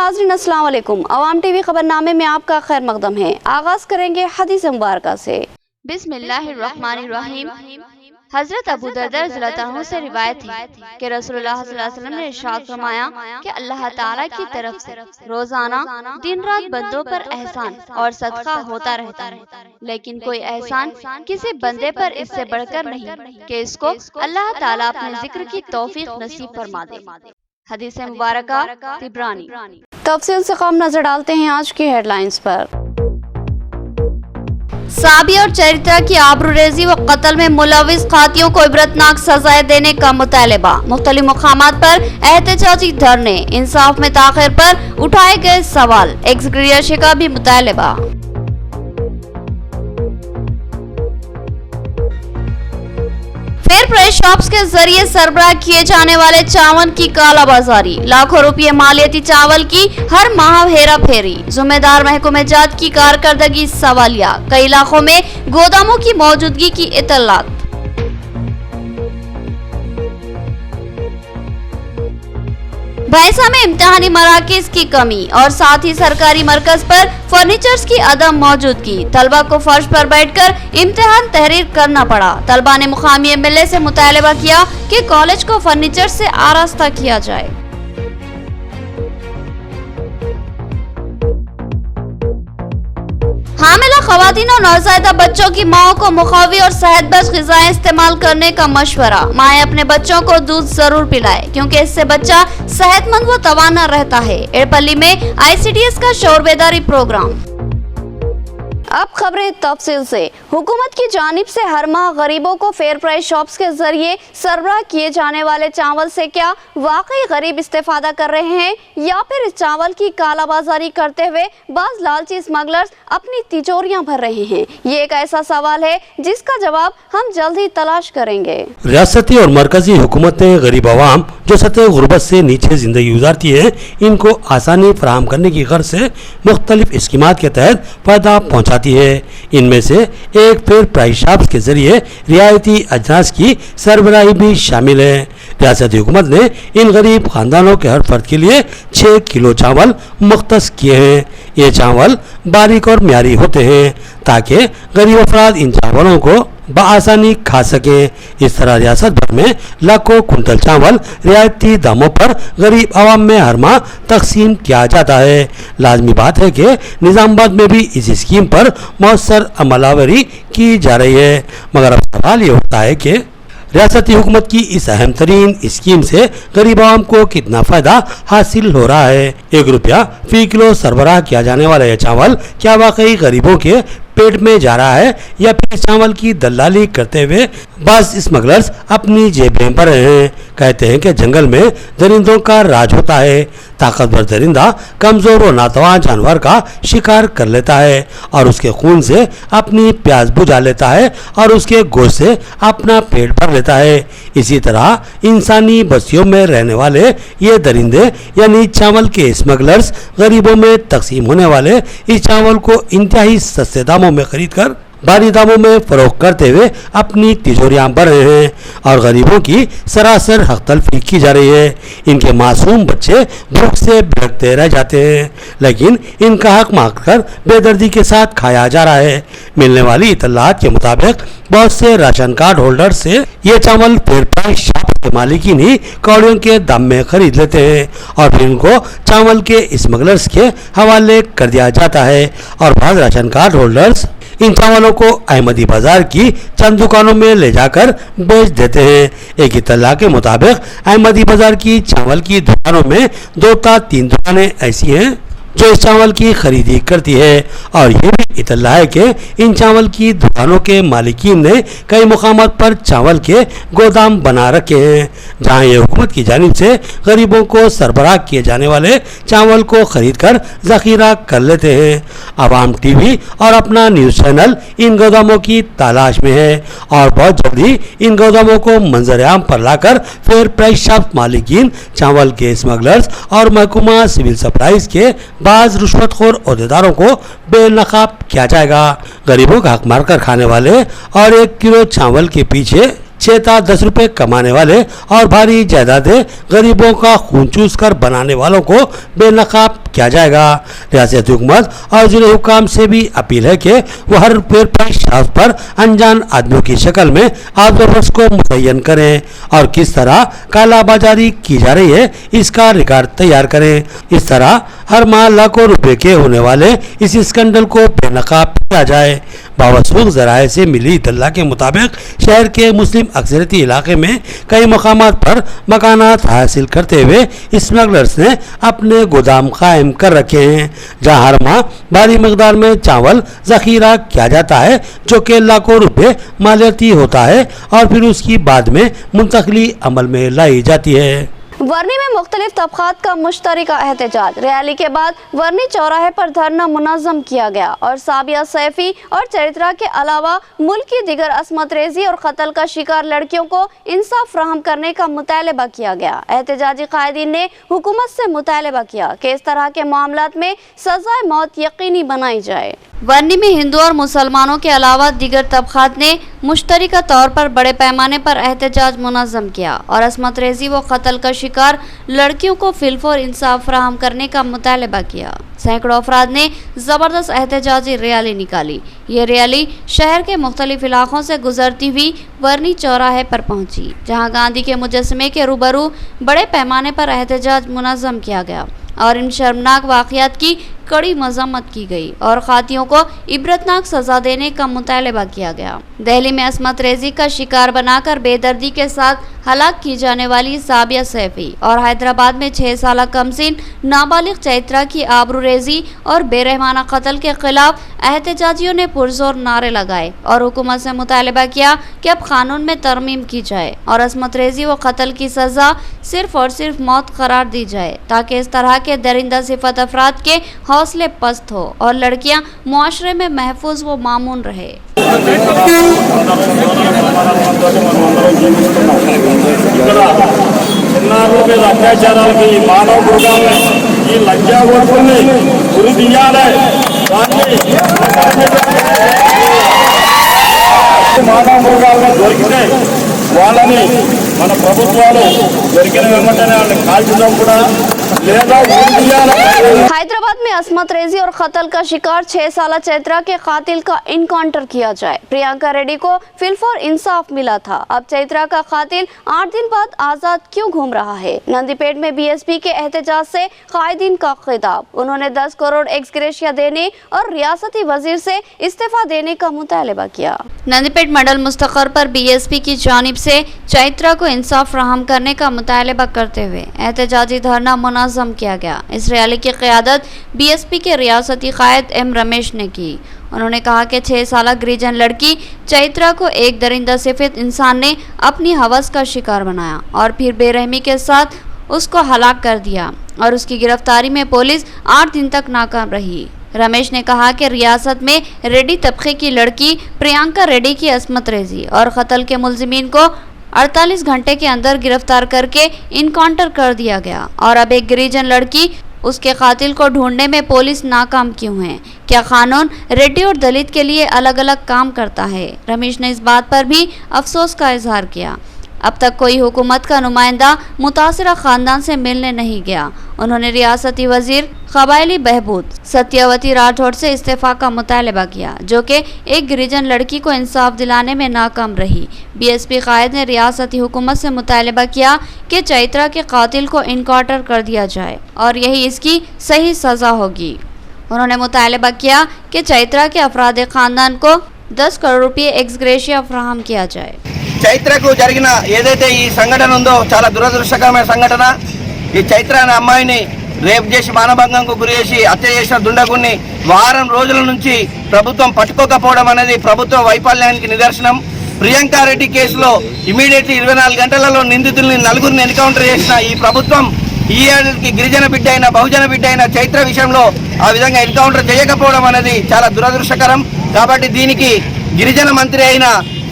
नाज़रीन अस्सलाम वालेकुम। अवाम टीवी खबरनामे में आपका खैर मकदम है। आगाज करेंगे हदीस मुबारक से। बिस्मिल्लाहिर्रहमानिर्रहीम। हजरत अबू दरदा रज़ियल्लाहु अन्हु से रिवायत है कि रसूलुल्लाह सल्लल्लाहु अलैहि वसल्लम ने इरशाद फरमाया कि अल्लाह ताला की तरफ से रोजाना दिन रात बंदों पर एहसान और सदका होता रहता है, लेकिन कोई एहसान किसी बंदे पर इससे बढ़कर नहीं कि इसको अल्लाह ताला अपने जिक्र की तौफीक नसीब फरमा दे। हदीस मुबारक तिबरानी। तफसील से कम नजर डालते हैं आज की हेडलाइंस पर। साबी और चरित्रा की आबरूरेजी व कत्ल में मुलविस खातियों को इबरतनाक सजाएं देने का मुतालबा। मुख्तलिफ मकामात पर एहतजाजी धरने, इंसाफ में ताखिर पर उठाए गए सवाल, एग्जीक्यूटिव का भी मुतालबा। फेयर प्राइस शॉप्स के जरिए सरबराह किए जाने वाले चावल की कालाबाजारी, लाखों रुपये मालियती चावल की हर माह हेरा फेरी, जिम्मेदार महकमे जात की कारकर्दगी सवालिया, कई इलाकों में गोदामों की मौजूदगी की इत्तलात। भैंसा में इम्तिहानी मराकज की कमी और साथ ही सरकारी मरकज पर फर्नीचर्स की अदम मौजूदगी, तलबा को फर्श पर बैठकर इम्तिहान तहरीर करना पड़ा। तलबा ने मुकामी एमएलए से मुतालबा किया कि कॉलेज को फर्नीचर से आरास्ता किया जाए। हामिला खवातीन और नवज़ायदा बच्चों की माओं को मुक़वी और सेहतबख्श ग़िज़ाएं इस्तेमाल करने का मशवरा। माएँ अपने बच्चों को दूध जरूर पिलाएं क्योंकि इससे बच्चा सेहतमंद व तवाना रहता है। एड़पल्ली में ICDS का शोर बेदारी प्रोग्राम। अब खबरें तफसील से। हुकूमत की जानिब से हर माह गरीबों को फेयर प्राइस शॉप्स के जरिए सरबराह किए जाने वाले चावल से क्या वाकई गरीब इस्तेफादा कर रहे हैं या फिर इस चावल की कालाबाजारी करते हुए बाज लालची स्मगलर्स अपनी तिजोरियां भर रहे हैं? ये एक ऐसा सवाल है जिसका जवाब हम जल्द ही तलाश करेंगे। रियासती और मरकजी हुकूमत ने गरीब आवाम जो सतह गुर्बत से नीचे जिंदगी गुजारती है, इनको आसानी फराहम करने की गर्ज से मुख्तलिफ स्कीमात के तहत फायदा पहुँचाती है। इनमें से एक फेयर प्राइस शॉप्स के जरिए रियायती अजनास की सरबराही भी शामिल है। रियासती हुकूमत ने इन गरीब खानदानों के हर फर्द के लिए 6 किलो चावल मुख्तस किए हैं। ये चावल बारीक और म्यारी होते हैं ताकि गरीब अफराद इन चावलों को बआसानी खा सके। इस तरह रियासत भर में लाखों कुंटल चावल रियायती दामों पर गरीब आवाम में हर माह तकसीम किया जाता है। लाजमी बात है कि निज़ामाबाद में भी इस स्कीम पर मौसर अमलावरी की जा रही है, मगर अब सवाल ये उठता है कि रियासती हुकूमत की इस अहम तरीन स्कीम से गरीब आवाम को कितना फायदा हासिल हो रहा है। 1 रुपया फी किलो सरबराह किया जाने वाला यह चावल क्या वाकई गरीबों के पेट में जा रहा है या फिर चावल की दलाली करते हुए बाज स्मगलर्स अपनी जेबें भर रहे हैं? कहते हैं कि जंगल में दरिंदों का राज होता है। ताकतवर दरिंदा कमजोर और नातवान जानवर का शिकार कर लेता है और उसके खून से अपनी प्यास बुझा लेता है और उसके गोश्त से अपना पेट भर लेता है। इसी तरह इंसानी बस्तियों में रहने वाले ये दरिंदे यानी चावल के स्मगलर्स गरीबों में तकसीम होने वाले इस चावल को इंतहाई सस्ते दामों में खरीद कर भारी दामों में फरोख्त करते हुए अपनी तिजोरियां भर रहे हैं और गरीबों की सरासर हक तलफी की जा रही है। इनके मासूम बच्चे भूख से भटकते रह जाते हैं, लेकिन इनका हक मांगकर बेदर्दी के साथ खाया जा रहा है। मिलने वाली इतलात के मुताबिक बहुत से राशन कार्ड होल्डर से ये चावल फेयर प्राइस शॉप के मालिकीन ही कौड़ियों के दाम में खरीद लेते हैं और फिर इनको चावल के स्मगलर्स के हवाले कर दिया जाता है और बाद राशन कार्ड होल्डर्स इन चावलों को अहमदी बाजार की चंद दुकानों में ले जाकर बेच देते हैं। एक इत्तला के मुताबिक अहमदी बाजार की चावल की दुकानों में 2 या 3 दुकानें ऐसी हैं जो इस चावल की खरीदी करती है और ये भी इत्तला है कि इन चावल की दुकानों के मालिकीन ने कई मुकामात पर चावल के गोदाम बना रखे हैं जहां ये हुकूमत की जानिब से गरीबों को सरबराह किए जाने वाले चावल को खरीद कर जखीरा कर लेते हैं। अवाम टीवी और अपना न्यूज़ चैनल इन गोदामों की तलाश में है और बहुत जल्दी इन गोदामों को मंजर आम पर लाकर फेयर प्राइस शॉप मालिकीन, चावल के स्मगलर्स और महकमा सिविल सप्लाईज के बाज रुश्वतखोर अहदेदारों को बेनकाब किया जाएगा। गरीबों का हक मारकर खाने वाले और 1 किलो चावल के पीछे 6 या 10 रुपए कमाने वाले और भारी जायदादें गरीबों का खून चूस कर बनाने वालों को बेनकाब किया जाएगा। रियासती हुकूमत और जिले हुकाम से भी अपील है कि वो हर पेश पर अनजान आदमियों की शक्ल में आबदोबस्त को मुतय्यन करें और किस तरह कालाबाजारी की जा रही है इसका रिकॉर्ड तैयार करें। इस तरह हर माह लाखों रुपए के होने वाले इस स्कैंडल को बेनकाब किया जाए। बावसूख जराये से मिली इत्तला के मुताबिक शहर के मुस्लिम अक्सरियती इलाके में कई मकामात पर मकानात हासिल करते हुए स्मगलर्स ने अपने गोदाम कायम कर रखे हैं, जहां हर माह भारी मकदार में चावल जखीरा किया जाता है जो कि लाखों रुपए मालियती होता है और फिर उसकी बाद में मुंतकली अमल में लाई जाती है। वर्नी में मुख्तलिफ तबकात का मुश्तरका एहतजाज। रैली के बाद वर्नी चौराहे पर धरना मुनज़्ज़म किया गया और साबिया सैफी और चरित्रा के अलावा मुल्क की दिगर असमत रेजी और कत्ल का शिकार लड़कियों को इंसाफ फराहम करने का मुतालबा किया गया। एहतजाजी कायदीन ने हुकूमत से मुतालबा किया कि इस तरह के मामलात में सजाए मौत यकीनी बनाई जाए। वर्नी में हिंदू और मुसलमानों के अलावा दिगर तबकात ने मुश्तरका तौर पर बड़े पैमाने पर एहतजाज मुनज़्ज़म किया और असमत रेजी व कत्ल का शिकार लड़कियों को फिलफौर इंसाफ फराहम करने का मुतालबा किया। सैकड़ों अफराद ने ज़बरदस्त एहतजाजी रैली निकाली। ये रैली शहर के मुख्तलिफ इलाकों से गुजरती हुई वर्नी चौराहे पर पहुंची, जहां गांधी के मुजस्समे के रूबरू बड़े पैमाने पर एहतजाज मुनज़्ज़म किया गया और इन शर्मनाक वाक़यात की कड़ी मजम्मत की गई और खातियों को इबरतनाक सजा देने का मुतालबा किया गया। दिल्ली में असमत रेजी का शिकार बनाकर बेदर्दी के साथ हलाक की जाने वाली साबिया सैफी और हैदराबाद में 6 साल कमसिन नाबालिग चैत्रा की आबरू रेजी और बेरहमाना कत्ल के खिलाफ एहतजाजियों ने पुरजोर नारे लगाए और हुकूमत से मुतालबा किया कि अब कानून में तरमीम की जाए और असमत रेजी व कत्ल की सजा सिर्फ और सिर्फ मौत करार दी जाए, ताकि इस तरह के दरिंदा सिफत अफराद के हौसले पस्त हो और लड़कियां मुआशरे में महफूज व मामून रहे। చిన్నారుల మీద అత్యాచారాలకి ఈ మానవ మృగాలని ఈ లంజా ఓటుల్ని ఉరి తీయాలి। మానవ మృగాలుగా దొరికితే వాళ్ళని మన ప్రభుత్వాలు దొరికిన వెంటనే వాళ్ళని కాల్చడం కూడా లేదా ఉరి తీయాలి। हैदराबाद में असमत रेजी और कत्ल का शिकार 6 साल चैत्रा के कातिल का इनकाउंटर किया जाए। प्रियंका रेड्डी को फिलफौर इंसाफ मिला था। अब चैत्रा का कातिल 8 दिन बाद आजाद क्यों घूम रहा है? नंदीपेट में बीएसपी के एहतजाज से कायदीन का खिताब। उन्होंने 10 करोड़ एक्स ग्रेशिया देने और रियासती वजीर से इस्तीफा देने का मुतालबा किया। नंदीपेट मंडल मुस्तकर पर बीएसपी की जानिब से चैत्रा को इंसाफ फराहम करने का मुतालबा करते हुए एहतजाजी धरना मुनज़्ज़म किया गया। इस रैली की क़यादत बीएसपी के रियासती कायद एम रमेश ने की। उन्होंने कहा कि 6 साल गिरिजन लड़की चैत्रा को एक दरिंदा सिफत इंसान ने अपनी हवस का शिकार बनाया और फिर बेरहमी के साथ उसको हलाक कर दिया और उसकी गिरफ्तारी में पुलिस 8 दिन तक नाकाम रही। रमेश ने कहा कि रियासत में रेड्डी तबके की लड़की प्रियंका रेड्डी की असमत रेजी और कत्ल के मुलजिमीन को 48 घंटे के अंदर गिरफ्तार करके इनकाउंटर कर दिया गया और अब एक गिरिजन लड़की उसके कातिल को ढूंढने में पुलिस नाकाम क्यों है? क्या कानून रेड्डी और दलित के लिए अलग अलग काम करता है? रमेश ने इस बात पर भी अफसोस का इजहार किया। अब तक कोई हुकूमत का नुमाइंदा मुतासिरा खानदान से मिलने नहीं गया। उन्होंने रियासती वजीर कबायली बहबूद सत्यवती राठौड़ से इस्तीफा का मुतालबा किया, जो कि एक गिरिजन लड़की को इंसाफ दिलाने में नाकाम रही। बीएसपी कायद ने रियासती हुकूमत से मुतालबा किया कि चैत्रा के कातिल को इनकाउंटर कर दिया जाए और यही इसकी सही सज़ा होगी। उन्होंने मुतालबा किया कि चैत्रा के अफराद खानदान को 10 करोड़ रुपये एक्स ग्रेशिया फराहम किया जाए। చైత్రకు జరిగిన ఏదైతే ఈ సంఘటన ఉందో చాలా దురదృష్టకరమైన సంఘటన। ఈ చైత్ర అనే అమ్మాయిని రేప్ చేసి మానభంగంకు గురి చేసి హత్య చేసిన దుండగుణ్ణి వారం రోజుల నుంచి ప్రభుత్వం పట్టుకోకపోవడం అనేది ప్రభుత్వ వైఫల్యానికి నిదర్శనం। ప్రియాంక రెడ్డి కేసులో ఇమీడియట్లీ 24 గంటలలో నిందితుల్ని 4గురిని ఎన్కౌంటర్ చేసిన ఈ ప్రభుత్వం ఈ ఏడాదికి గిరిజన బిడ్డ అయిన బహుజన బిడ్డ అయిన చైత్ర విషయంలో ఆ విధంగా ఎన్కౌంటర్ చేయకపోవడం అనేది చాలా దురదృష్టకరం। కాబట్టి దీనికి గిరిజన మంత్రి అయిన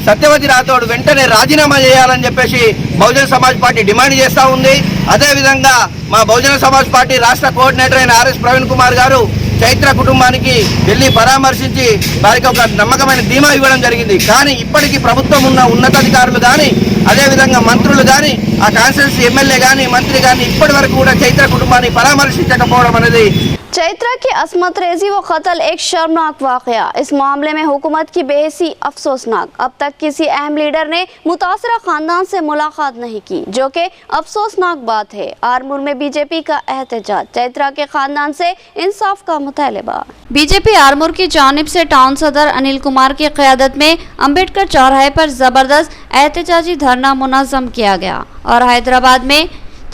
సత్యవతి రాథోడ్ వెంటనే రాజీనామా చేయాలని చెప్పేసి బహుజన సమాజ్ పార్టీ డిమాండ్ చేస్తూ ఉంది। అదేవిధంగా మా బహుజన సమాజ్ పార్టీ రాష్ట్ర కోఆర్డినేటర్ అయిన ఆర్ఎస్ ప్రవీణ్ కుమార్ గారు చైత్ర కుటుంబానికి వెళ్ళి పరామర్శించి వారికి ఒక నమ్మకమైన ధీమా ఇవ్వడం జరిగింది। కానీ ఇప్పటికీ ప్రభుత్వం ఉన్న ఉన్నతాధికారులు కానీ అదేవిధంగా మంత్రులు కానీ ఆ కాన్స్టిట్యూన్సీ ఎమ్మెల్యే కానీ మంత్రి కానీ ఇప్పటి వరకు కూడా చైత్ర కుటుంబాన్ని పరామర్శించకపోవడం అనేది चैत्रा की असमत रेजी व कत्ल एक शर्मनाक वाकया। इस मामले में हुकूमत की बेहसी अफसोसनाक। अब तक किसी अहम लीडर ने मुतासरा खानदान से मुलाकात नहीं की, जो कि अफसोसनाक बात है। आरमूर में बीजेपी का एहतजाज, चैत्रा के खानदान से इंसाफ का मुतालबा। बीजेपी आरमूर की जानिब से टाउन सदर अनिल कुमार की क़यादत में अम्बेडकर चौराहे पर जबरदस्त एहतजाजी धरना मुनज़्ज़म किया गया और हैदराबाद में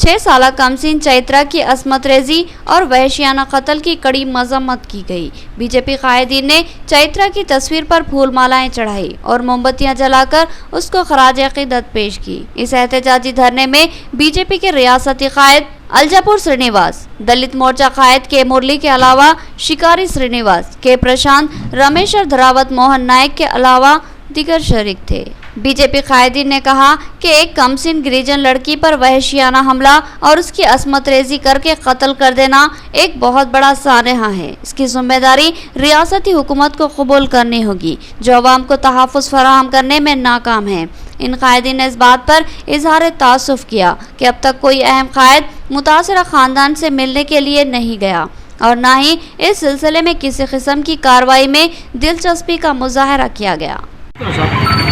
6 साल कमसीन चैत्रा की असमत रेजी और वहशियाना कत्ल की कड़ी मजम्मत की गई। बीजेपी कायदीन ने चैत्रा की तस्वीर पर फूल मालाएं चढ़ाई और मोमबत्तियां जलाकर उसको खराज अकीदत पेश की। इस एहतजाजी धरने में बीजेपी के रियासती कायद अलजापुर श्रीनिवास, दलित मोर्चा कायद के मुरली के अलावा शिकारी श्रीनिवास, के प्रशांत, रमेश्वर धरावत, मोहन नायक के अलावा दीगर शरीक थे। बीजेपी कायदीन ने कहा कि एक कमसिन गिरिजन लड़की पर वहशियाना हमला और उसकी असमत रेजी करके कत्ल कर देना एक बहुत बड़ा सानहा है। इसकी जिम्मेदारी रियासती हुकूमत को कबूल करनी होगी, जो अवाम को तहफ़्फ़ुज़ फराहम करने में नाकाम है। इन कायदीन ने इस बात पर इजहार तासुफ़ किया कि अब तक कोई अहम कायद मुतासरा ख़ानदान से मिलने के लिए नहीं गया और ना ही इस सिलसिले में किसी किस्म की कार्रवाई में दिलचस्पी का मुजाहरा किया गया।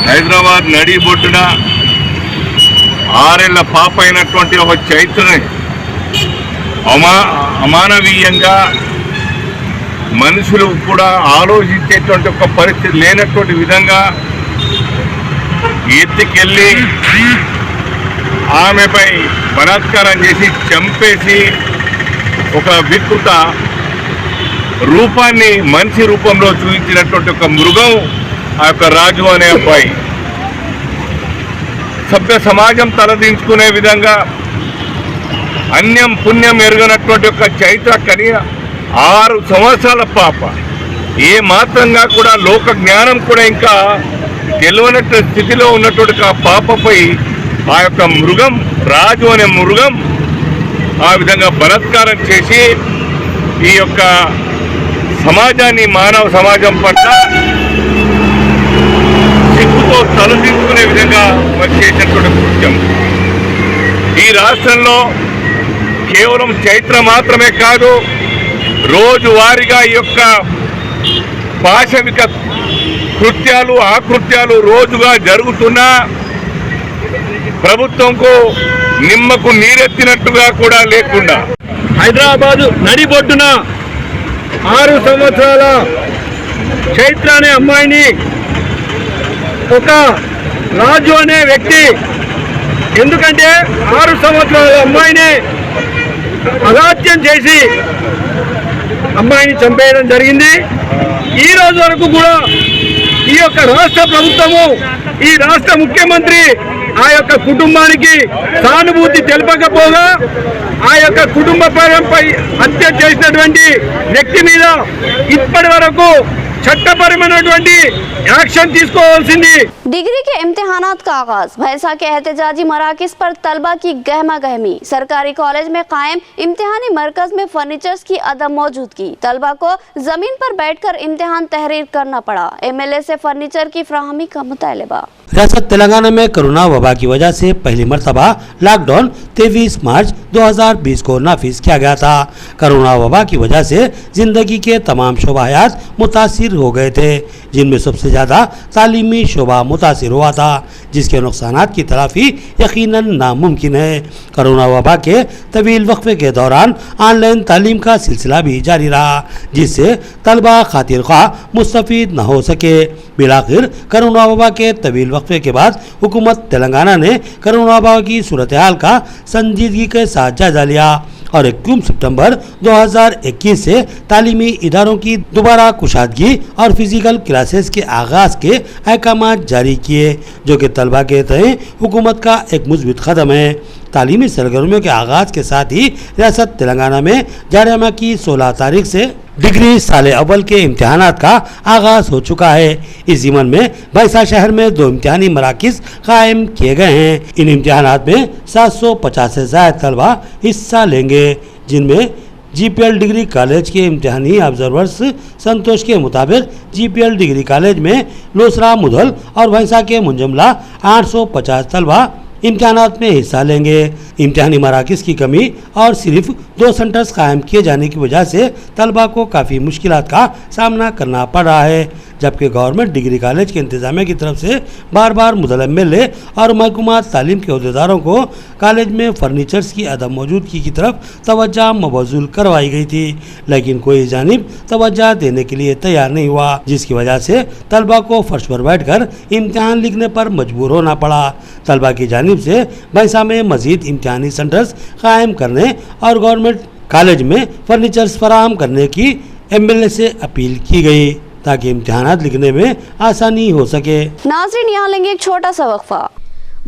హైదరాబాద్ నడిబొడ్డున 6 ఏళ్ల పాప అయినటువంటి ఒక చైత్రని అమానవీయంగా మనుషులు కూడా ఆలోచించేటువంటి ఒక పరిస్థితి లేనటువంటి విధంగా ఎత్తుకెళ్ళి ఆమెపై బలాత్కారం చేసి చంపేసి ఒక వికృత రూపాన్ని మనిషి రూపంలో చూపించినటువంటి ఒక మృగం ఆ యొక్క రాజు అనే అబ్బాయి. సభ్య సమాజం తలదించుకునే విధంగా అన్యం పుణ్యం ఎరుగనటువంటి ఒక చైత్ర కని 6 సంవత్సరాల పాప, ఏ మాత్రంగా కూడా లోక జ్ఞానం కూడా ఇంకా తెలియనట్టు స్థితిలో ఉన్నటువంటి ఆ పాపపై ఆ యొక్క మృగం, రాజు అనే మృగం ఆ విధంగా బలాత్కారం చేసి ఈ యొక్క సమాజాన్ని, మానవ సమాజం పట్ల సిగ్గుతో తలదించుకునే విధంగా మరి చేసినటువంటి కృత్యం. ఈ రాష్ట్రంలో కేవలం చైత్ర మాత్రమే కాదు, రోజువారీగా ఈ యొక్క పాశవిక కృత్యాలు, ఆకృత్యాలు రోజుగా జరుగుతున్నా ప్రభుత్వంకు నిమ్మకు నీరెత్తినట్టుగా కూడా లేకుండా హైదరాబాదు నడిబొడ్డున 6 సంవత్సరాల చైత్ర అనే అమ్మాయిని ఒక రాజు అనే వ్యక్తి, ఎందుకంటే 6 సంవత్సరాల అమ్మాయిని అగాత్యం చేసి అమ్మాయిని చంపేయడం జరిగింది. ఈ రోజు వరకు కూడా ఈ యొక్క రాష్ట్ర ప్రభుత్వము, ఈ రాష్ట్ర ముఖ్యమంత్రి ఆ యొక్క కుటుంబానికి సానుభూతి తెలపకపోగా ఆ యొక్క కుటుంబ పరంపై హత్య చేసినటువంటి వ్యక్తి మీద ఇప్పటి వరకు చట్టపరమైనటువంటి యాక్షన్ తీసుకోవాల్సింది. डिग्री के इम्तिहानात का आगाज, भैंसा के एहतजाजी मराकज़ पर तलबा की गहमा गहमी। सरकारी कॉलेज में कायम इम्तिहानी मरकज में फर्नीचर्स की अदम मौजूदगी, तलबा को जमीन पर बैठकर इम्तिहान तहरीर करना पड़ा। MLA से फर्नीचर की फ्राहमी का मुतालबा। रियासत तेलंगाना में कोरोना वबा की वजह से पहली मरतबा लॉकडाउन 23 मार्च 2020 को नाफिज किया गया था। कोरोना वबा की वजह से जिंदगी के तमाम शोबायात मुतासिर हो गए थे, जिनमें सबसे ज़्यादा तालीमी शोबा मुतासिर हुआ था, जिसके नुकसानात की तलाफी यकीनन नामुमकिन है। कोरोना वबा के तवील वक्फे के दौरान ऑनलाइन तालीम का सिलसिला भी जारी रहा, जिससे तलबा खातिर ख्वाह मुस्तफीद न हो सके। बिलाखिर कोरोना वबा के तवील वक्फे के बाद हुकूमत तेलंगाना ने कोरोना वबा की सूरत हाल का संजीदगी के साथ जायजा लिया और 21 सितंबर 2021 से तालीमी इदारों की दोबारा कुशादगी और फिजिकल क्लासेस के आगाज़ के अहकाम जारी किए, जो कि तलबा के तय हुकूमत का एक मुस्बित कदम है। तालीमी सरगर्मियों के आगाज़ के साथ ही रियासत तेलंगाना में जारी माह की 16 तारीख से डिग्री साले अव्वल के इम्तिहानात का आगाज़ हो चुका है। इस ज़िमन में भैंसा शहर में 2 इम्तिहानी मराकिज़ कायम किए गए हैं। इन इम्तिहानात में 750 से ज़्यादा तलबा हिस्सा लेंगे, जिनमें GPL डिग्री कॉलेज के इम्तिहानी ऑब्जर्वर्स संतोष के मुताबिक GPL डिग्री कॉलेज में लोसरा, मुधल और भैंसा के मुंजमला 850 तलबा इम्तिहानात में हिस्सा लेंगे। इम्तिहानी मराकिज़ की कमी और सिर्फ 2 सेंटर्स कायम किए जाने की वजह से तलबा को काफ़ी मुश्किलात का सामना करना पड़ रहा है, जबकि गवर्नमेंट डिग्री कॉलेज के इंतजामिया की तरफ से बार बार मुतलम्मिल और महकूमा तालीम के अहदेदारों को कॉलेज में फर्नीचर्स की अदम मौजूदगी की तरफ तवज्जो मबज़ूल करवाई गई थी, लेकिन कोई जानिब तवज्जो देने के लिए तैयार नहीं हुआ, जिसकी वजह से तलबा को फर्श पर बैठकर इम्तिहान लिखने पर मजबूर होना पड़ा। तलबा की जानिब से भैंसा में मज़ीद इम्तिहानी सेंटर्स कायम करने और गवर्नमेंट कॉलेज में फर्नीचर्स फराहम करने की MLA से अपील की गई ताकि इम्तिहानात लिखने में आसानी हो सके। नाज़रीन, यहाँ लेंगे एक छोटा सा वक्फा।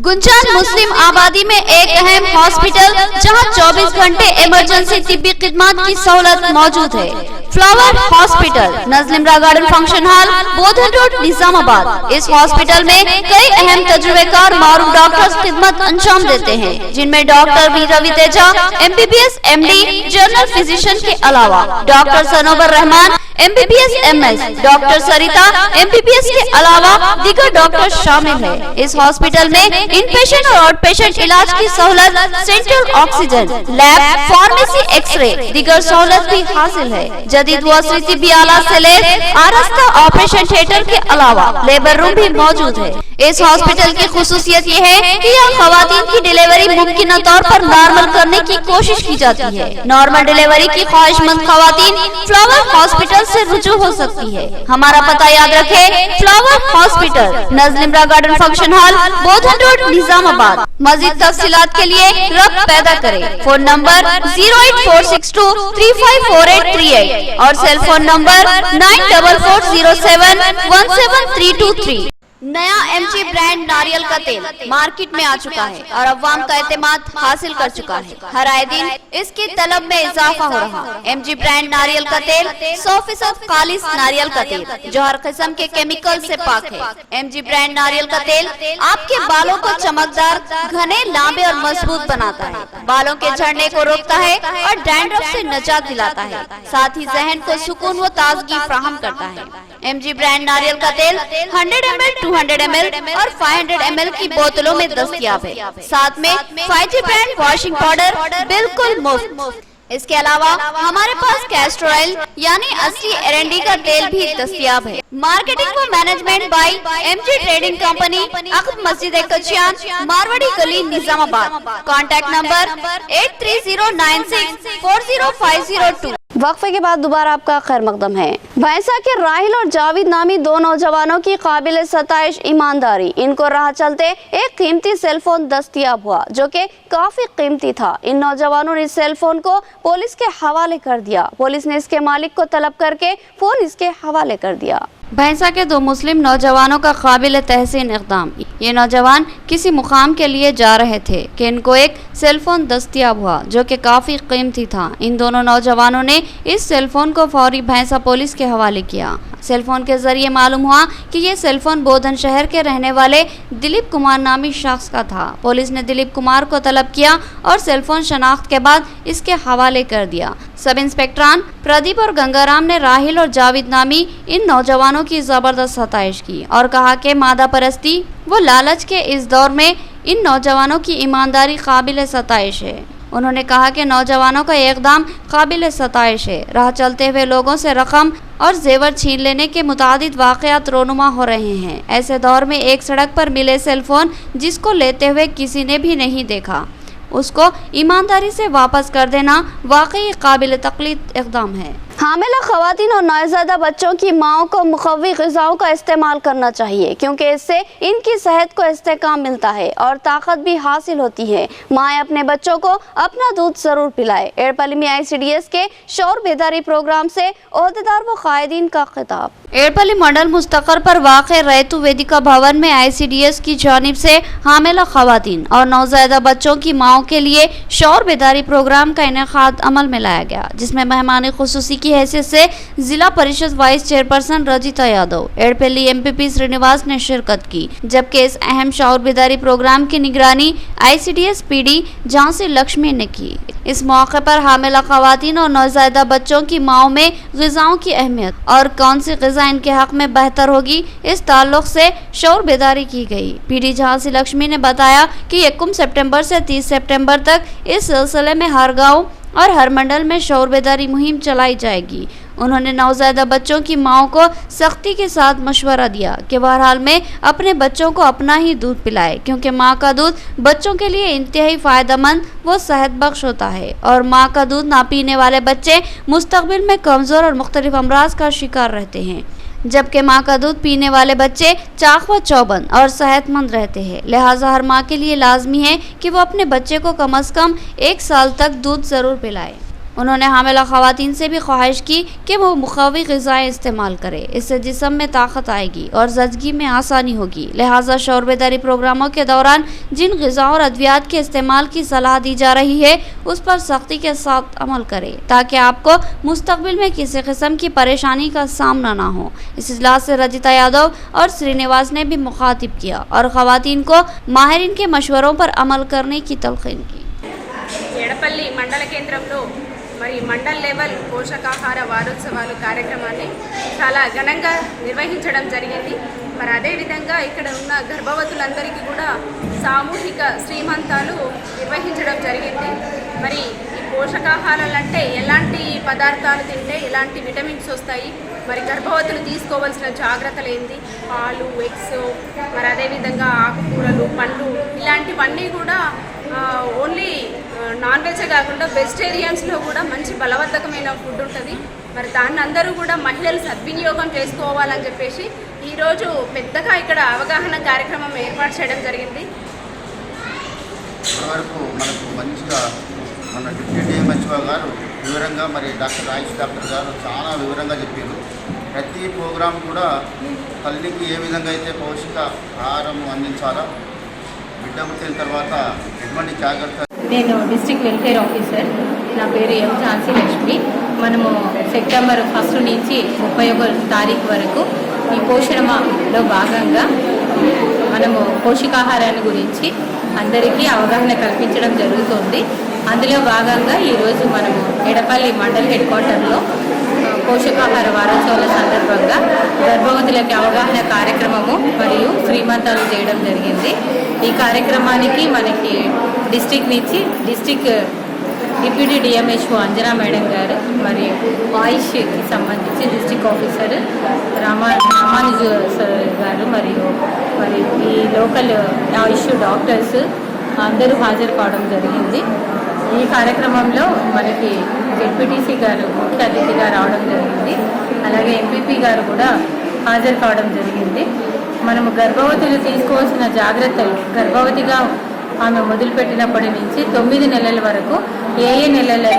गुंजान मुस्लिम आबादी में एक अहम हॉस्पिटल जहां 24 घंटे इमरजेंसी तिब्बी खिदमत की सहूलत मौजूद है। फ्लावर हॉस्पिटल, नजलिमरा garden function hall, Bodhan road, Nizamabad. इस हॉस्पिटल में कई अहम तजुर्बेकार मारूफ डॉक्टर्स खिदमत अंजाम देते हैं, जिनमें doctor V Ravi Teja MBBS MD general physician के अलावा doctor Sanobar Rehman MBBS MS, doctor Sarita MBBS के अलावा दीगर डॉक्टर शामिल है। इस हॉस्पिटल में इन पेशेंट और आउट पेशेंट इलाज की सहूलत, central oxygen, lab, pharmacy, x-ray, दीगर सहूलत भी हासिल है। जदीद वस्त्री तिब्बी आला से लैस आरास्ता ऑपरेशन थिएटर के अलावा लेबर रूम भी मौजूद है। इस हॉस्पिटल की खुसूसियत ये है कि यहाँ खवातीन की डिलीवरी मुमकिन तौर पर नॉर्मल करने की कोशिश की जाती है। नॉर्मल डिलीवरी की ख्वाहिशमंद खवातीन फ्लावर हॉस्पिटल से रुजू हो सकती है। हमारा पता याद रखे, फ्लावर हॉस्पिटल, नजलिमरा garden function hall, Bodhan road, Nizamabad. मजीद तफसीलात के लिए रब्त पैदा करें। फोन नंबर 08462354838 और सेल फोन नंबर 9440717323। नया MG ब्रांड नारियल का तेल मार्केट में आ चुका है और अवाम का एतमाद हासिल कर चुका है। हर आए दिन इसकी तलब में इजाफा हो रहा। MG ब्रांड नारियल का तेल 100% खालिस नारियल का तेल जो हर किस्म के केमिकल से पाक है। MG ब्रांड नारियल का तेल आपके बालों को चमकदार, घने, लांबे और मजबूत बनाता है, बालों के झड़ने को रोकता है और डैंड्रफ से निजात दिलाता है, साथ ही जहन को सुकून व ताजगी फराहम करता है। MG ब्रांड नारियल का तेल 100 ml, 200 ml और 500 ml की बोतलों में दस्तयाब है। साथ में 5G ब्रांड वॉशिंग पाउडर बिल्कुल मुफ्त। इसके अलावा हमारे पास कैस्टर ऑयल यानी असली एरंडी का तेल भी दस्तयाब है। मार्केटिंग व management by MG trading company, अक़ब मस्जिद कचियान, मारवाड़ी गली, निजामाबाद। Contact number 8309640502। वक्फे के बाद दोबारा आपका खैर मकदम है। भैंसा के राहिल और जावेद नामी 2 नौजवानों की काबिल सताइश ईमानदारी, इनको राह चलते एक कीमती सेलफोन दस्तयाब हुआ जो कि काफी कीमती था। इन नौजवानों ने इस सेलफोन को पुलिस के हवाले कर दिया। पुलिस ने इसके मालिक को तलब करके फोन इसके हवाले कर दिया। भैंसा के 2 मुस्लिम नौजवानों का काबिल तहसीन इक़दाम। ये नौजवान किसी मुकाम के लिए जा रहे थे कि इनको एक सेलफोन दस्तयाब हुआ जो कि काफ़ी कीमती था। इन दोनों नौजवानों ने इस सेलफोन को फौरी भैंसा पुलिस के हवाले किया। सेलफोन के जरिए मालूम हुआ कि ये सेलफोन बोधन शहर के रहने वाले दिलीप कुमार नामी शख्स का था। पुलिस ने दिलीप कुमार को तलब किया और सेलफोन शनाख्त के बाद इसके हवाले कर दिया। सब इंस्पेक्टरान प्रदीप और गंगाराम ने राहिल और जावेद नामी इन नौजवानों की जबरदस्त सताइश की और कहा कि मादा परस्ती व लालच के इस दौर में इन नौजवानों की ईमानदारी काबिल सताइश है। उन्होंने कहा कि नौजवानों का इक़दाम काबिल सताइश है। राह चलते हुए लोगों से रकम और जेवर छीन लेने के मुतादिद वाक़यात रोनुमा हो रहे हैं। ऐसे दौर में एक सड़क पर मिले सेलफोन जिसको लेते हुए किसी ने भी नहीं देखा, उसको ईमानदारी से वापस कर देना वाकई काबिल तक़लीद इक़दाम है। हामिला ख़वातीन और नौज़ायदा बच्चों की माओं को मुक़व्वी ग़िज़ाओं का इस्तेमाल करना चाहिए क्योंकि इससे इनकी सेहत को इस्तेकाम मिलता है और ताकत भी हासिल होती है। माएँ अपने बच्चों को अपना दूध ज़रूर पिलाए। एड़पल्ली में ICDS के शौर बेदारी प्रोग्राम से ओहदेदार व क़ायदीन का खिताब। एड़पल्ली मंडल मुस्तक़र पर वाक़े रैतु वेदिका भवन में ICDS की जानिब से हामिला ख़वातीन और नौज़ायदा बच्चों की माओं के लिए शौर बेदारी प्रोग्राम का इनेकाद अमल में लाया गया, जिसमें मेहमान खुसूसी की हैसियत से Zilla Parishad vice chairperson Rajitha Yadav, Edpalli MPP Srinivas ने शिरकत की, जबकि इस अहम शौर बेदारी प्रोग्राम की निगरानी ICDS PD झांसी लक्ष्मी ने की। इस मौके पर हामिला खवातीन और नौज़ायदा बच्चों की माओं में ग़िज़ाओं की अहमियत और कौन सी ग़िज़ा इनके हक़ में बेहतर होगी, इस ताल्लुक़ से शऊर बेदारी की गई। पीडी झांसी लक्ष्मी ने बताया कि 1 सितंबर से 30 सितंबर तक इस सिलसिले में हर गाँव और हर मंडल में शऊर बेदारी मुहिम चलाई जाएगी। उन्होंने नौज़ायदा बच्चों की माओं को सख्ती के साथ मशवरा दिया कि बहरहाल में अपने बच्चों को अपना ही दूध पिलाए, क्योंकि माँ का दूध बच्चों के लिए इंतहाई फ़ायदेमंद व सेहत बख्श होता है और माँ का दूध ना पीने वाले बच्चे मुस्तक़बिल में कमज़ोर और मुख्तलिफ अमराज का शिकार रहते हैं, जबकि माँ का दूध पीने वाले बच्चे चाक व चौबंद और सेहतमंद रहते हैं। लिहाजा हर माँ के लिए लाजमी है कि वो अपने बच्चे को कम से कम 1 साल तक दूध ज़रूर पिलाए। उन्होंने हामिला ख़वातीन से भी ख्वाहिश की कि वो मुक़वी ग़िज़ाएँ इस्तेमाल करें, इससे जिस्म में ताकत आएगी और ज़चगी में आसानी होगी। लिहाजा शऊर बेदारी प्रोग्रामों के दौरान जिन ग़िज़ाओं और अद्वियात के इस्तेमाल की सलाह दी जा रही है उस पर सख्ती के साथ अमल करें, ताकि आपको मुस्तक़बिल में किसी किस्म की परेशानी का सामना ना हो। इस इजलास से रजिता यादव और श्रीनिवास ने भी मुखातिब किया और ख़वातीन को माहिरीन के मशवरों पर अमल करने की तलक़ीन की। ఎడపల్లి మండల కేంద్రంలో మరి మండల్ లెవెల్ పోషకాహార వారోత్సవాలు కార్యక్రమాన్ని చాలా ఘనంగా నిర్వహించడం జరిగింది। మరి అదేవిధంగా ఇక్కడ ఉన్న గర్భవతులందరికీ కూడా సామూహిక శ్రీమంతాలు నిర్వహించడం జరిగింది। మరి ఈ పోషకాహారాలు అంటే ఎలాంటి పదార్థాలు తింటే ఎలాంటి విటమిన్స్ వస్తాయి, మరి గర్భవతులు తీసుకోవాల్సిన జాగ్రత్తలు ఏంటి, పాలు, ఎగ్స్, మరి అదేవిధంగా ఆకుకూరలు, పండ్లు ఇలాంటివన్నీ కూడా ఓన్లీ నాన్ వెజ్ కాకుండా వెజిటేరియన్స్లో కూడా మంచి బలవర్ధకమైన ఫుడ్ ఉంటుంది। మరి దాన్ని అందరూ కూడా మహిళలు సద్వినియోగం చేసుకోవాలని చెప్పేసి ఈరోజు పెద్దగా ఇక్కడ అవగాహన కార్యక్రమం ఏర్పాటు చేయడం జరిగింది। వరకు మనకు మంచిగా మన డిప్యూటీ డిఎంహెచ్ఓ గారు వివరంగా, మరి డాక్టర్ ఆయుష్ డాక్టర్ గారు చాలా వివరంగా చెప్పారు। ప్రతి ప్రోగ్రాం కూడా తల్లికి ఏ విధంగా అయితే పౌష్టికాహారం అందించాలో, బిడ్డ పుట్టిన తర్వాత ఎటువంటి జాగ్రత్త। నేను డిస్ట్రిక్ట్ వెల్ఫేర్ ఆఫీసర్, నా పేరు ఎం ఝాన్సీ లక్ష్మి। మనము సెప్టెంబర్ 1 నుంచి 31 తారీఖు వరకు ఈ పోషణలో భాగంగా మనము పోషకాహారాన్ని గురించి అందరికీ అవగాహన కల్పించడం జరుగుతుంది। అందులో భాగంగా ఈరోజు మనము ఎడపల్లి మండల్ హెడ్ క్వార్టర్లో పోషకాహార వారోత్సవాల సందర్భంగా గర్భవతులకి అవగాహన కార్యక్రమము మరియు శ్రీమంతాలు చేయడం జరిగింది। ఈ కార్యక్రమానికి మనకి డిస్ట్రిక్ట్ నుంచి district deputy DMHO Anjana madam గారు మరియు ఆయుష్కి సంబంధించి డిస్ట్రిక్ట్ ఆఫీసర్ రామానుజు గారు మరియు ఈ లోకల్ ఆయుష్ డాక్టర్స్ అందరూ హాజరు కావడం జరిగింది। ఈ కార్యక్రమంలో మనకి జెడ్పీటీసీ గారు ముఖ్య అతిథిగా రావడం జరిగింది, అలాగే ఎంపీపీ గారు కూడా హాజరు కావడం జరిగింది। మనము గర్భవతులు తీసుకోవాల్సిన జాగ్రత్తలు, గర్భవతిగా ఆమె మొదలుపెట్టినప్పటి నుంచి 9 నెలల వరకు ఏ నెలలలో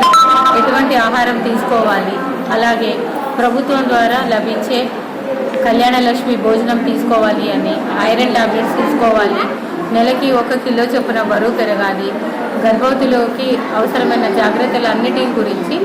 ఎటువంటి ఆహారం తీసుకోవాలి, అలాగే ప్రభుత్వం ద్వారా లభించే కళ్యాణ లక్ష్మి భోజనం తీసుకోవాలి అని, ఐరన్ టాబ్లెట్స్ తీసుకోవాలి, నెలకి 1 కిలో చొప్పున బరువు పెరగాలి, గర్భవతిలోకి అవసరమైన జాగ్రత్తలన్నిటి గురించి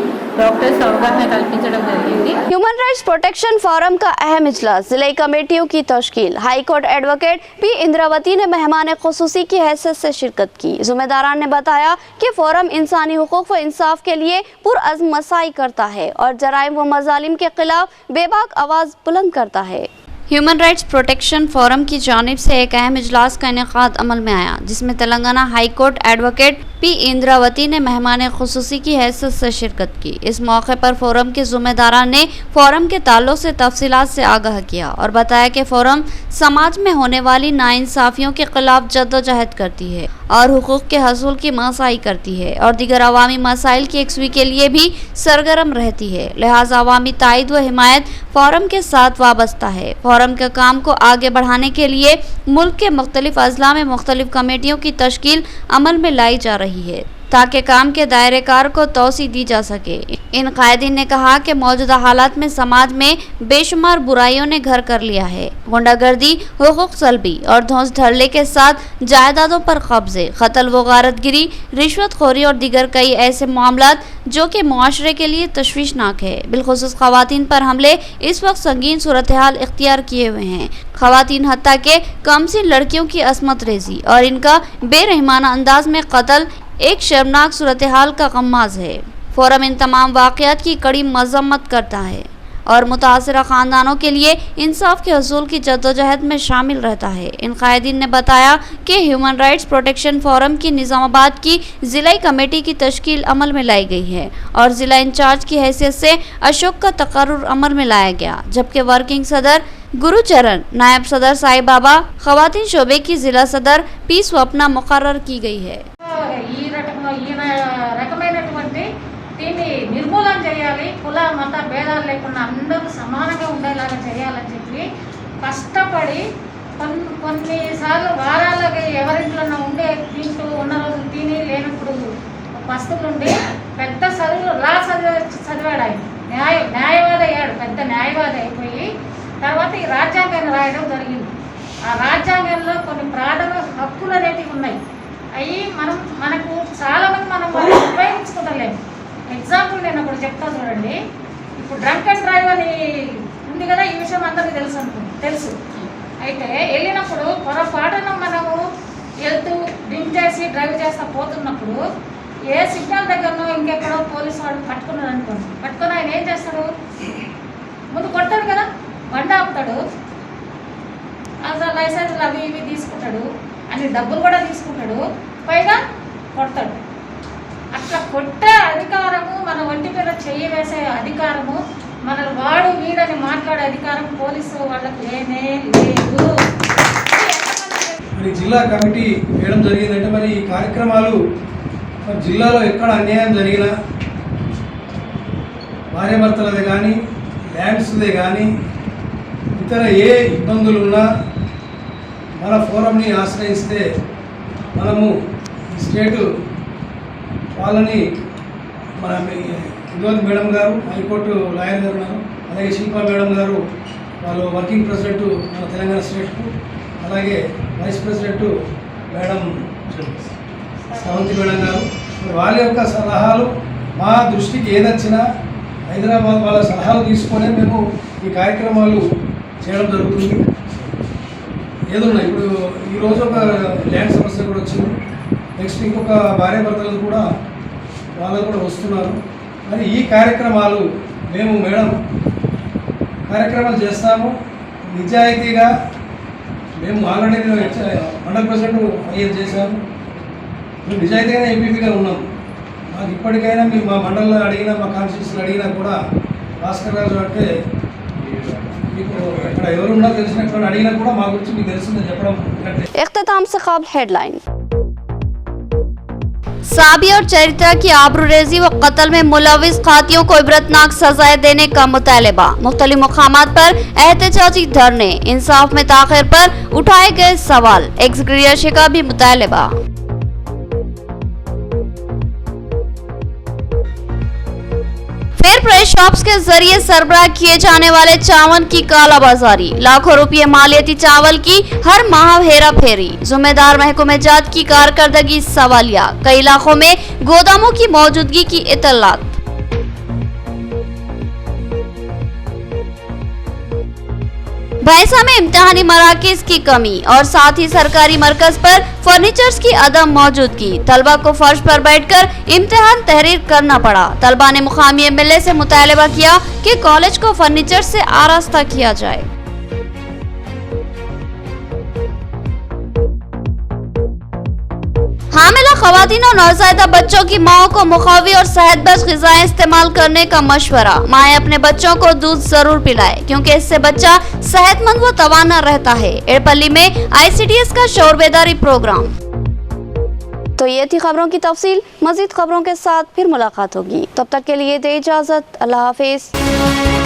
డాక్టర్స్ అవగాహన కల్పించడం జరిగింది। ह्यूमन राइट्स प्रोटेक्शन फोरम का अहम इजलास, जिले कमेटियों की तश्कील। High court advocate P Indravati ने मेहमान खुसूसी की हैसियत से शिरकत की। ज़िम्मेदारान ने बताया कि फोरम इंसानी हुकूक व इंसाफ के लिए पुरअज़्म मसाई करता है और जराइम व मजालिम के खिलाफ बेबाक आवाज़ बुलंद करता है। ह्यूमन राइट्स प्रोटेक्शन फोरम की जानिब से एक अहम इजलास का इनेकाद अमल में आया, जिसमें Telangana high court advocate P Indravati ने मेहमान खुसूसी की हैसियत से शिरकत की। इस मौके पर फोरम के ज़िम्मेदारान ने फोरम के ताल्लुक़ से तफसीलात से आगाह किया और बताया कि फोरम समाज में होने वाली नाइंसाफ़ियों के खिलाफ जद्दोजहद करती है और हुकूक के हसूल की मसाई करती है और दीगर अवामी मसाइल की यकसुई के लिए भी सरगर्म रहती है। लिहाजा अवामी तायद व हिमायत फोरम के साथ वाबस्ता है। फोरम के काम को आगे बढ़ाने के लिए मुल्क के मुख्तलिफ अजला में मुख्तलिफ कमेटियों की तश्कील अमल में लाई जा रही है, ताकि काम के दायरे कार को तोसी दी जा सके। इन कायदीन ने कहा कि मौजूदा हालात में समाज में बेशुमार बुराइयों ने घर कर लिया है। गुंडागर्दी, हुकूक सल्बी और धौंस धड़ल्ले के साथ जायदादों पर कब्जे, कत्ल व गारतगिरी, रिश्वतखोरी और दीगर कई ऐसे मामलात जो कि मुआशरे के लिए तशवीशनाक है। बिलखुसूस ख़वातीन पर हमले इस वक्त संगीन सूरत हाल इख्तियार किए हुए हैं। ख़वातीन हत्ता के कमसिन लड़कियों की असमत रेजी और इनका बेरहमाना अंदाज में कत्ल एक शर्मनाक सूरत हाल का गम्माज है। फोरम इन तमाम वाक़यात की कड़ी मजम्मत करता है और मुतासरा ख़ानदानों के लिए इंसाफ के हसूल की जद्दोजहद में शामिल रहता है। इन कायदीन ने बताया कि ह्यूमन राइट्स प्रोटेक्शन फोरम की निज़ामाबाद की ज़िलाई कमेटी की तश्कील अमल में लाई गई है और ज़िला इंचार्ज की हैसियत से अशोक का तकर्रुर अमल में लाया गया, जबकि वर्किंग सदर गुरुचरण, नायब सदर साई बाबा, खवातीन शोबे की ज़िला सदर पी स्वप्ना मुकर्रर की गई है। దీన్ని నిర్మూలన చేయాలి, కుల మత భేదాలు లేకుండా అందరూ సమానంగా ఉండేలాగా చేయాలని చెప్పి కష్టపడి కొన్నిసార్లు వారాలకి ఎవరింట్లోనే ఉండే తింటూ ఉన్న రోజులు తిని లేనప్పుడు పస్తులుండి పెద్ద చదువులు లా చదివాడు. ఆయన న్యాయవాది అయ్యాడు, పెద్ద న్యాయవాది అయిపోయి తర్వాత ఈ రాజ్యాంగాన్ని రాయడం జరిగింది. ఆ రాజ్యాంగంలో కొన్ని ప్రాథమిక హక్కులు అనేటివి ఉన్నాయి. అవి మనకు చాలామంది మనం ఉపయోగించుకుంటలేము. ఎగ్జాంపుల్ నేను ఒకటి చెప్తా చూడండి. ఇప్పుడు డ్రంక్ అండ్ డ్రైవ్ అని ఉంది కదా, ఈ విషయం అందరికీ తెలుసు. అయితే వెళ్ళినప్పుడు పొరపాటున మనము వెళ్తూ డ్రింక్ చేసి డ్రైవ్ చేస్తా పోతున్నప్పుడు ఏ సిగ్నల్ దగ్గరనో ఇంకెక్కడో పోలీసు వాడు పట్టుకున్నాడు అనుకోండి, పట్టుకుని ఆయన ఏం చేస్తాడు, ముందు కొడతాడు కదా, బండి ఆపుతాడు, అసలు లైసెన్స్లు అవి ఇవి తీసుకుంటాడు, అన్ని డబ్బులు కూడా తీసుకుంటాడు, పైగా కొడతాడు. అట్లా కొట్టే అధికారము, మన ఒంటి మీద చెయ్యి వేసే అధికారము, మన వాడు వీడని మాట్లాడే అధికారం పోలీసు వాళ్ళకు లేనే లేదు. మరి జిల్లా కమిటీ వేయడం జరిగిందంటే మరి ఈ కార్యక్రమాలు జిల్లాలో ఎక్కడ అన్యాయం జరిగినా, భార్యాభర్తలదే కానీ ల్యాండ్స్దే కానీ ఇతర ఏ ఇబ్బందులు ఉన్నా మన ఫోరంని ఆశ్రయిస్తే మనము స్టేటు వాళ్ళని మన వినోద్ మేడం గారు, హైకోర్టు లాయర్ గారు ఉన్నారు, అలాగే శిల్పా మేడం గారు, వాళ్ళు వర్కింగ్ ప్రెసిడెంట్ మన తెలంగాణ స్టేట్కు, అలాగే vice president madam Sravanthi madam గారు, వాళ్ళ యొక్క సలహాలు మా దృష్టికి ఏదొచ్చినా హైదరాబాద్ వాళ్ళ సలహాలు తీసుకొని మేము ఈ కార్యక్రమాలు చేయడం జరుగుతుంది. ఏదున్నా ఇప్పుడు ఈరోజు ఒక ల్యాండ్ సమస్య కూడా వచ్చింది, నెక్స్ట్ ఇంకొక భార్యాభర్తలు కూడా వాళ్ళు కూడా వస్తున్నారు. మరి ఈ కార్యక్రమాలు మేము మేడం కార్యక్రమాలు చేస్తాము నిజాయితీగా. మేము ఆల్రెడీ మండల ప్రెసిడెంట్ ఐఎస్ చేశాము, మేము నిజాయితీగానే ఎంపీపీగా ఉన్నాం. మాకు ఇప్పటికైనా మీరు మా మండలంలో అడిగినా, మా కాన్స్టిట్యూన్సీలో అడిగినా కూడా భాస్కర్ రాజు అంటే మీకు ఇక్కడ ఎవరున్నా తెలిసినట్టు అడిగినా కూడా మా గురించి మీకు తెలుస్తుందని చెప్పడం కంటే. इख्तिताम से क़ब्ल हेडलाइन। साबी और चरित्रा की आबरूरेजी व कत्ल में मुलविस खातियों को इबरतनाक सजाएं देने का मुतालिबा। मुख्तलिफ मकामात पर एहतजाजी धरने, इंसाफ में ताखिर पर उठाए गए सवाल, एक्सग्रेशिया का भी मुतालिबा। फेयर प्राइस शॉप्स के जरिए सरबराह किए जाने वाले चावल की कालाबाजारी, लाखों रुपये मालियती चावल की हर माह हेरा फेरी, जिम्मेदार महकमे जात की कारकर्दगी सवालिया, कई इलाकों में गोदामों की मौजूदगी की इत्तलात। भैंसा में इम्तिहानी मराकज की कमी और साथ ही सरकारी मरकज पर फर्नीचर्स की अदम मौजूदगी, तलबा को फर्श पर बैठकर इम्तिहान तहरीर करना पड़ा। तलबा ने मुकामी एमएलए से मुतालबा किया कि कॉलेज को फर्नीचर से आरास्ता किया जाए। हामिला खवातीन और नवज़ायदा बच्चों की माओं को मुखावी और सेहतबख्श ग़िज़ाएं इस्तेमाल करने का मशवरा। माएँ अपने बच्चों को दूध जरूर पिलाएं क्योंकि इससे बच्चा सेहतमंद व तवाना रहता है। एड़पल्ली में ICDS का शौर बेदारी प्रोग्राम। तो ये थी खबरों की तफसील। मजीद खबरों के साथ फिर मुलाकात होगी, तब तक के लिए दे इजाजत। अल्लाह हाफिज।